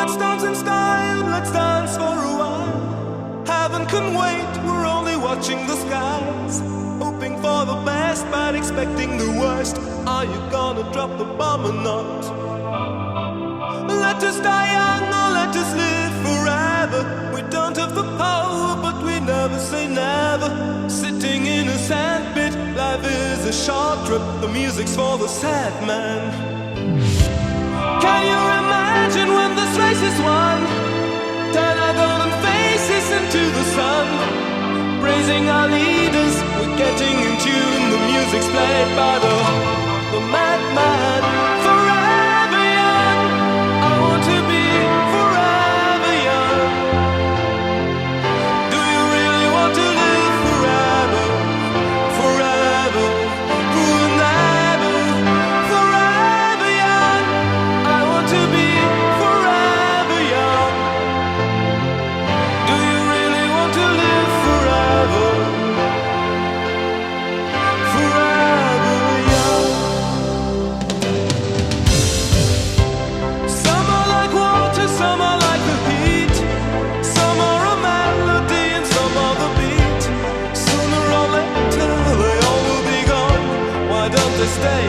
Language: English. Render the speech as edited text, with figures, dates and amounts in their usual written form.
Let's dance in style, let's dance for a while. Heaven can wait, we're only watching the skies. Hoping for the best, but expecting the worst. Are you gonna drop the bomb or not? Let us die young or let us live forever. We don't have the power, but we never say never. Sitting in a sandpit, life is a short trip. The music's for the sad man. Can you imagine when this race is won? Turn our golden faces into the sun. Praising our leaders, we're getting in tune. The music's played by the madman. Forever young, I want to be forever young. Do you really want to live forever? Forever, forever, forever young. I want to be forever young. Do you really want to live forever? Forever young. Some are like water, some are like the heat. Some are a melody and some are the beat. Sooner or later they all will be gone. Why don't they stay